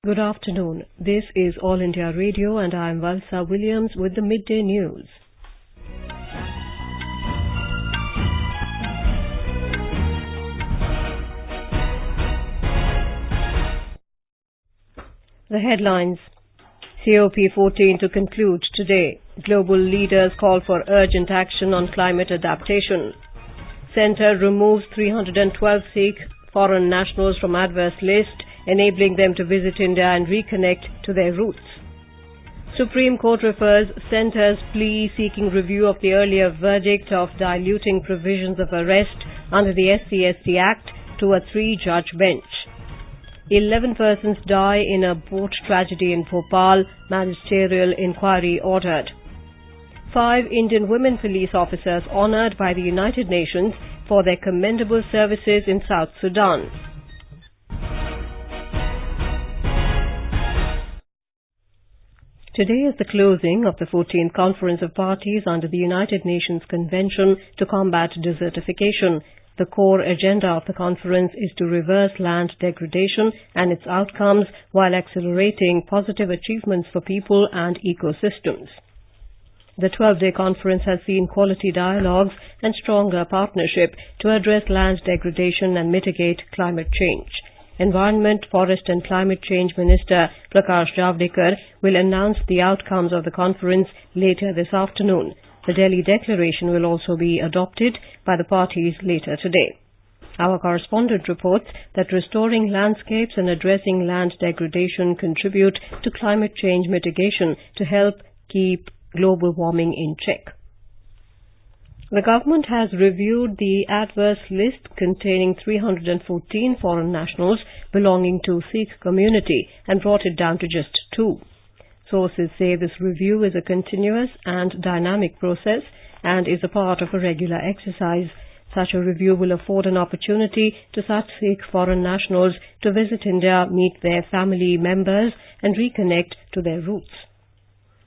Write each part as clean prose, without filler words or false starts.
Good afternoon. This is All India Radio and I am Valsa Williams with the midday news. The headlines. COP14 to conclude today. Global leaders call for urgent action on climate adaptation. Centre removes 312 Sikh foreign nationals from adverse list, enabling them to visit India and reconnect to their roots. Supreme Court refers Centre's plea seeking review of the earlier verdict of diluting provisions of arrest under the SC/ST Act to a 3-judge bench. 11 persons die in a boat tragedy in Bhopal, magisterial inquiry ordered. 5 Indian women police officers honoured by the United Nations for their commendable services in South Sudan. Today is the closing of the 14th Conference of Parties under the United Nations Convention to Combat Desertification. The core agenda of the conference is to reverse land degradation and its outcomes while accelerating positive achievements for people and ecosystems. The 12-day conference has seen quality dialogues and stronger partnership to address land degradation and mitigate climate change. Environment, Forest and Climate Change Minister Prakash Javadekar will announce the outcomes of the conference later this afternoon. The Delhi Declaration will also be adopted by the parties later today. Our correspondent reports that restoring landscapes and addressing land degradation contribute to climate change mitigation to help keep global warming in check. The government has reviewed the adverse list containing 314 foreign nationals belonging to Sikh community and brought it down to just 2. Sources say this review is a continuous and dynamic process and is a part of a regular exercise. Such a review will afford an opportunity to such Sikh foreign nationals to visit India, meet their family members and reconnect to their roots.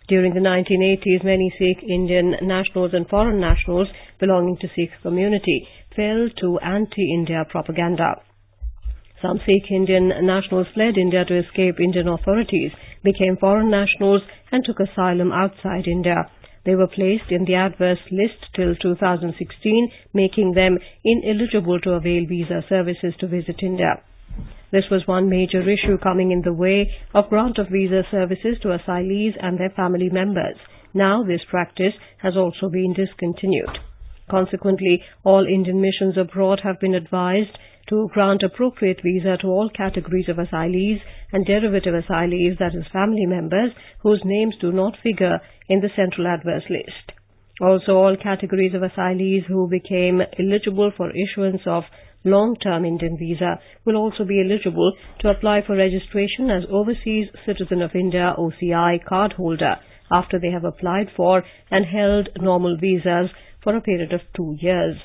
During the 1980s, many Sikh Indian nationals and foreign nationals belonging to Sikh community fell to anti-India propaganda. Some Sikh Indian nationals fled India to escape Indian authorities, became foreign nationals and took asylum outside India. They were placed in the adverse list till 2016, making them ineligible to avail visa services to visit India. This was one major issue coming in the way of grant of visa services to asylees and their family members. Now this practice has also been discontinued. Consequently, all Indian missions abroad have been advised to grant appropriate visa to all categories of asylees and derivative asylees, that is, family members, whose names do not figure in the central adverse list. Also, all categories of asylees who became eligible for issuance of long-term Indian visa will also be eligible to apply for registration as Overseas Citizen of India (OCI) card holder after they have applied for and held normal visas for a period of 2 years.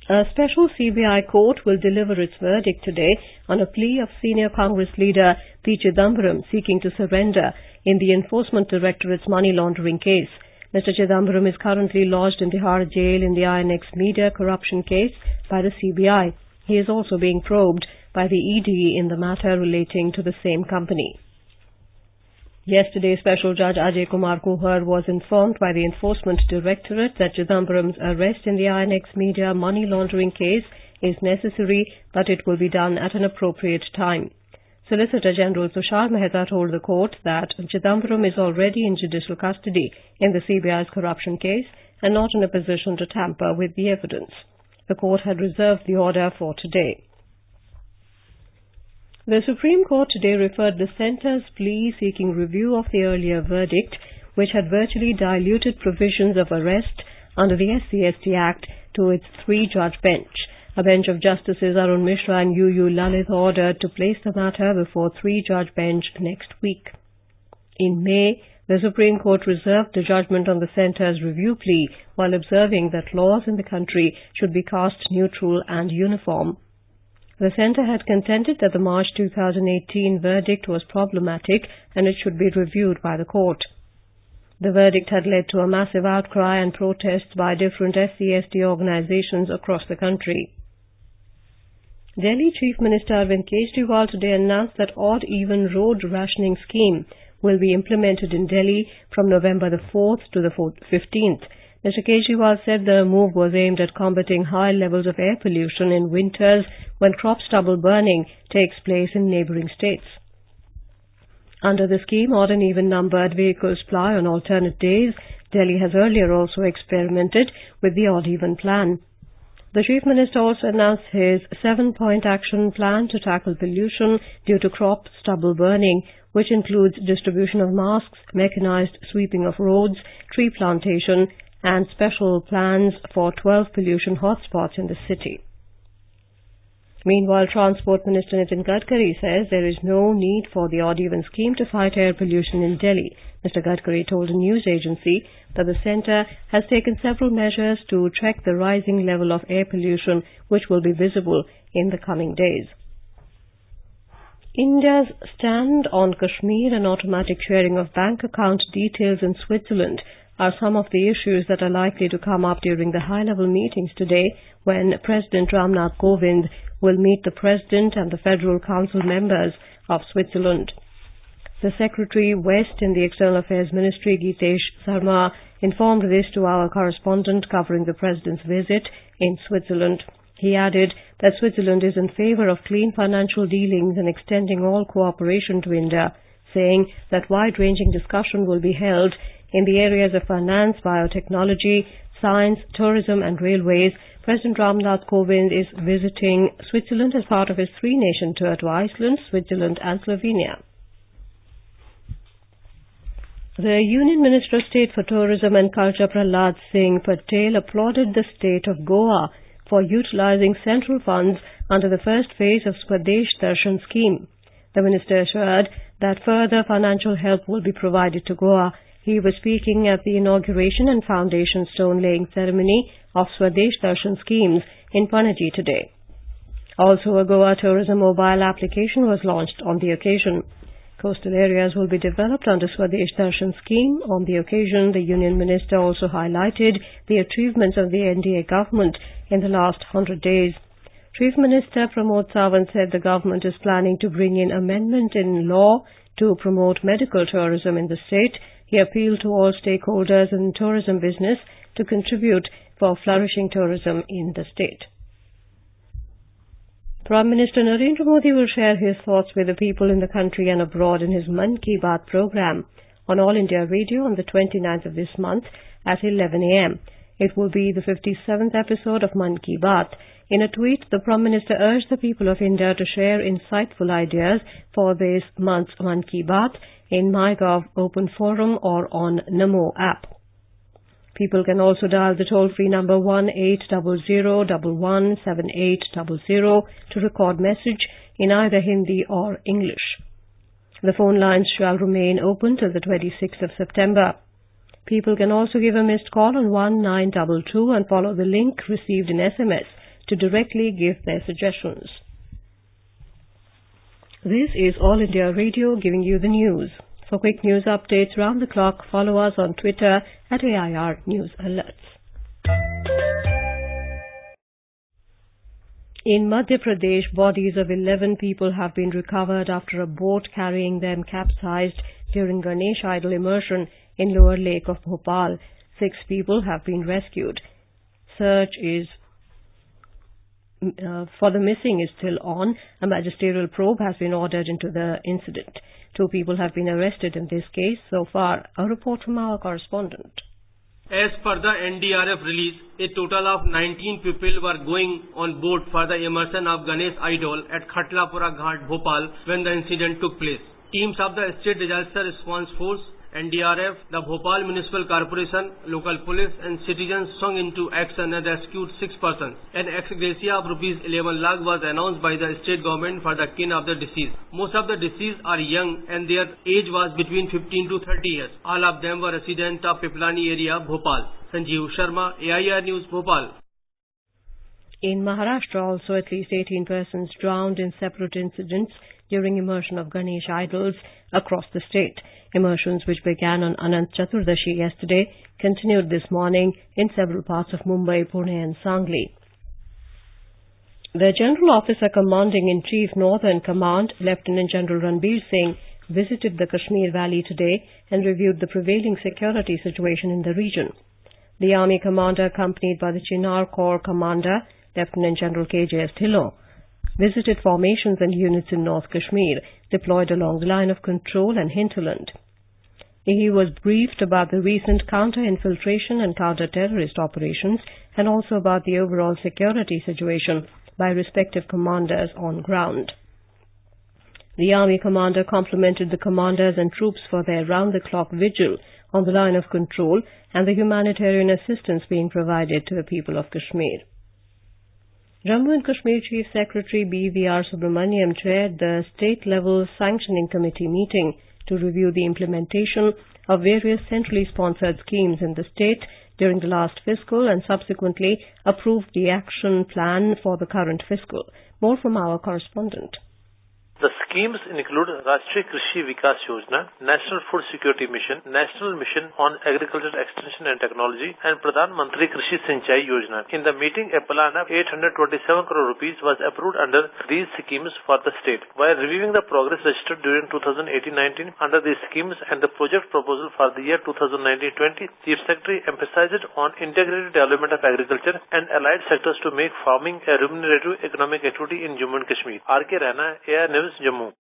A special CBI court will deliver its verdict today on a plea of senior Congress leader P. Chidambaram seeking to surrender in the Enforcement Directorate's money laundering case. Mr. Chidambaram is currently lodged in Tihar jail in the INX media corruption case by the CBI. He is also being probed by the ED in the matter relating to the same company. Yesterday, Special Judge Ajay Kumar Kuhar was informed by the Enforcement Directorate that Chidambaram's arrest in the INX media money laundering case is necessary, but it will be done at an appropriate time. Solicitor General Tushar Mehta told the court that Chidambaram is already in judicial custody in the CBI's corruption case and not in a position to tamper with the evidence. The court had reserved the order for today. The Supreme Court today referred the Centre's plea seeking review of the earlier verdict, which had virtually diluted provisions of arrest under the SC/ST Act, to its 3-judge bench. A bench of Justices Arun Mishra and U. Lalit ordered to place the matter before 3-judge bench next week. In May, the Supreme Court reserved the judgment on the Centre's review plea while observing that laws in the country should be caste neutral and uniform. The Centre had contended that the March 2018 verdict was problematic and it should be reviewed by the court. The verdict had led to a massive outcry and protests by different SC/ST organizations across the country. Delhi Chief Minister Arvind Kejriwal today announced that odd-even road rationing scheme will be implemented in Delhi from November the 4th to the 15th. Mr. Kejriwal said the move was aimed at combating high levels of air pollution in winters when crop stubble burning takes place in neighbouring states. Under the scheme, odd and even-numbered vehicles ply on alternate days. Delhi has earlier also experimented with the odd-even plan. The Chief Minister also announced his 7-point action plan to tackle pollution due to crop stubble burning, which includes distribution of masks, mechanized sweeping of roads, tree plantation, and special plans for 12 pollution hotspots in the city. Meanwhile, Transport Minister Nitin Gadkari says there is no need for the odd-even scheme to fight air pollution in Delhi. Mr. Gadkari told a news agency that the centre has taken several measures to track the rising level of air pollution, which will be visible in the coming days. India's stand on Kashmir and automatic sharing of bank account details in Switzerland are some of the issues that are likely to come up during the high-level meetings today when President Ramnath Kovind will meet the President and the Federal Council members of Switzerland. The Secretary West in the External Affairs Ministry, Gitesh Sarma, informed this to our correspondent covering the President's visit in Switzerland. He added that Switzerland is in favour of clean financial dealings and extending all cooperation to India, saying that wide-ranging discussion will be held in the areas of finance, biotechnology, science, tourism and railways. President Ramnath Kovind is visiting Switzerland as part of his three-nation tour to Iceland, Switzerland and Slovenia. The Union Minister of State for Tourism and Culture Prahlad Singh Patel applauded the state of Goa for utilizing central funds under the first phase of Swadesh Darshan scheme. The minister assured that further financial help will be provided to Goa. He was speaking at the inauguration and foundation stone-laying ceremony of Swadesh Darshan schemes in Panaji today. Also, a Goa tourism mobile application was launched on the occasion. Coastal areas will be developed under Swadesh Darshan scheme. On the occasion, the Union Minister also highlighted the achievements of the NDA government in the last 100 days. Chief Minister Pramod Sawant said the government is planning to bring in amendment in law to promote medical tourism in the state. He appealed to all stakeholders in tourism business to contribute for flourishing tourism in the state. Prime Minister Narendra Modi will share his thoughts with the people in the country and abroad in his Mann Ki Baat program on All India Radio on the 29th of this month at 11 a.m. It will be the 57th episode of Mann Ki Baat. In a tweet, the Prime Minister urged the people of India to share insightful ideas for this month's Mann Ki Baat in MyGov Open Forum or on Namo app. People can also dial the toll-free number 1-800-117800 to record message in either Hindi or English. The phone lines shall remain open till the 26th of September. People can also give a missed call on 1922 and follow the link received in SMS to directly give their suggestions. This is All India Radio giving you the news. For quick news updates round the clock, follow us on Twitter at AIR News Alerts. In Madhya Pradesh, bodies of 11 people have been recovered after a boat carrying them capsized during Ganesh idol immersion in lower lake of Bhopal. 6 people have been rescued. Search for the missing is still on. A magisterial probe has been ordered into the incident. 2 people have been arrested in this case so far. A report from our correspondent. As per the NDRF release, a total of 19 people were going on board for the immersion of Ganesh idol at Khatlapura Ghat, Bhopal when the incident took place. Teams of the State Disaster Response Force, NDRF, the Bhopal Municipal Corporation, local police and citizens swung into action and rescued 6 persons. An ex gratia of Rs 11 lakh was announced by the state government for the kin of the deceased. Most of the deceased are young and their age was between 15 to 30 years. All of them were residents of Piplani area, Bhopal. Sanjeev Sharma, AIR News, Bhopal. In Maharashtra also, at least 18 persons drowned in separate incidents during immersion of Ganesh idols across the state. Immersions, which began on Anant Chaturdashi yesterday, continued this morning in several parts of Mumbai, Pune and Sangli. The General Officer Commanding-in-Chief Northern Command, Lieutenant General Ranbir Singh, visited the Kashmir Valley today and reviewed the prevailing security situation in the region. The Army Commander, accompanied by the Chinar Corps Commander, Lieutenant General K.J.S. Dhillon, visited formations and units in North Kashmir, deployed along the line of control and hinterland. He was briefed about the recent counter-infiltration and counter-terrorist operations and also about the overall security situation by respective commanders on ground. The Army Commander complimented the commanders and troops for their round-the-clock vigil on the line of control and the humanitarian assistance being provided to the people of Kashmir. Jammu and Kashmir Chief Secretary B.V.R. Subramaniam chaired the state-level sanctioning committee meeting to review the implementation of various centrally sponsored schemes in the state during the last fiscal and subsequently approved the action plan for the current fiscal. More from our correspondent. The schemes include Rashtriya Krishi Vikas Yojana, National Food Security Mission, National Mission on Agricultural Extension and Technology, and Pradhan Mantri Krishi Sinchai Yojana. In the meeting, a plan of 827 crore rupees was approved under these schemes for the state. While reviewing the progress registered during 2018-19 under these schemes and the project proposal for the year 2019-20, Chief Secretary emphasized on integrated development of agriculture and allied sectors to make farming a remunerative economic activity in Jammu and Kashmir. R.K. Rana, AR News, Jammu.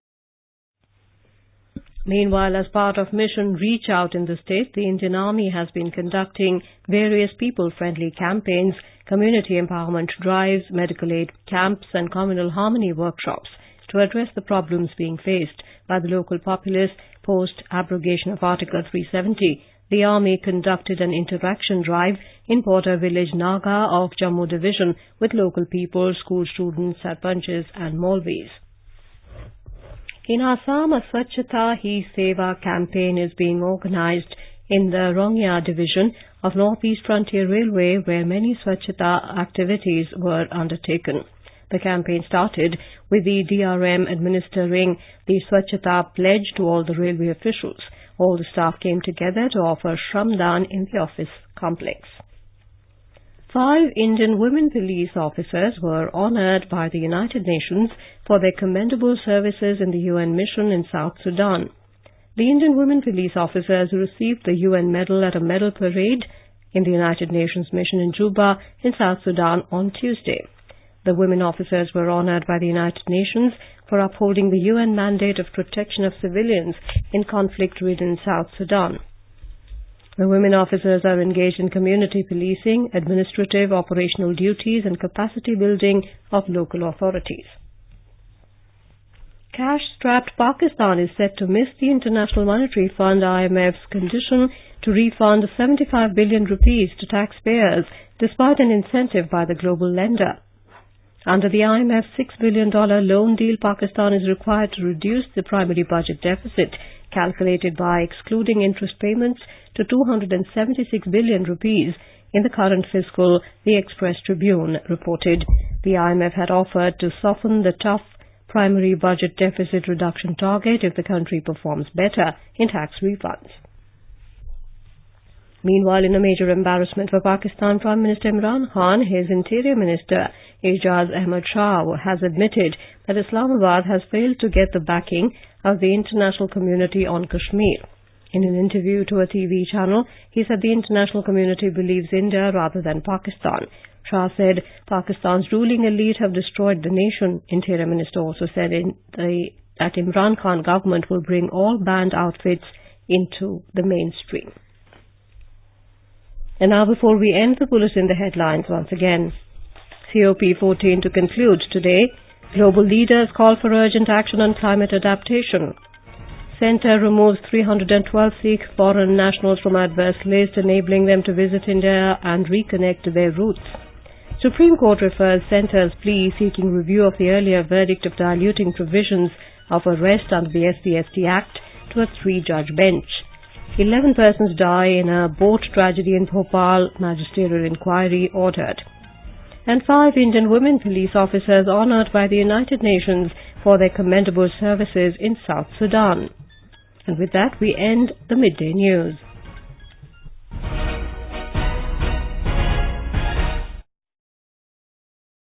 Meanwhile, as part of Mission Reach Out in the state, the Indian Army has been conducting various people-friendly campaigns, community empowerment drives, medical aid camps and communal harmony workshops to address the problems being faced by the local populace post-abrogation of Article 370. The Army conducted an interaction drive in Porter Village, Naga of Jammu Division with local people, school students, sarpanches and Maulvis. In Assam, a Swachhata Hi Seva campaign is being organized in the Rongya division of Northeast Frontier Railway, where many Swachhata activities were undertaken. The campaign started with the DRM administering the Swachhata pledge to all the railway officials. All the staff came together to offer Shramdan in the office complex. 5 Indian women police officers were honored by the United Nations for their commendable services in the UN mission in South Sudan. The Indian women police officers received the UN medal at a medal parade in the United Nations mission in Juba in South Sudan on Tuesday. The women officers were honored by the United Nations for upholding the UN mandate of protection of civilians in conflict-ridden South Sudan. The women officers are engaged in community policing, administrative, operational duties and capacity building of local authorities. Cash-strapped Pakistan is set to miss the International Monetary Fund IMF's condition to refund 75 billion rupees to taxpayers despite an incentive by the global lender. Under the IMF's $6 billion loan deal, Pakistan is required to reduce the primary budget deficit, calculated by excluding interest payments, to 276 billion rupees in the current fiscal, the Express Tribune reported. The IMF had offered to soften the tough primary budget deficit reduction target if the country performs better in tax refunds. Meanwhile, in a major embarrassment for Pakistan, Prime Minister Imran Khan, his Interior Minister Ejaz Ahmad Shah has admitted that Islamabad has failed to get the backing of the international community on Kashmir. In an interview to a TV channel, he said the international community believes India rather than Pakistan. Shah said Pakistan's ruling elite have destroyed the nation. Interior Minister also said that Imran Khan government will bring all banned outfits into the mainstream. And now, before we end the bulletin, the headlines once again. COP14 to conclude today. Global leaders call for urgent action on climate adaptation. Centre removes 312 Sikh foreign nationals from adverse list, enabling them to visit India and reconnect to their roots. Supreme Court refers Centre's plea seeking review of the earlier verdict of diluting provisions of arrest under the SC/ST Act to a 3-judge bench. 11 persons die in a boat tragedy in Bhopal, magisterial inquiry ordered. And 5 Indian women police officers honored by the United Nations for their commendable services in South Sudan. And with that, we end the Midday News.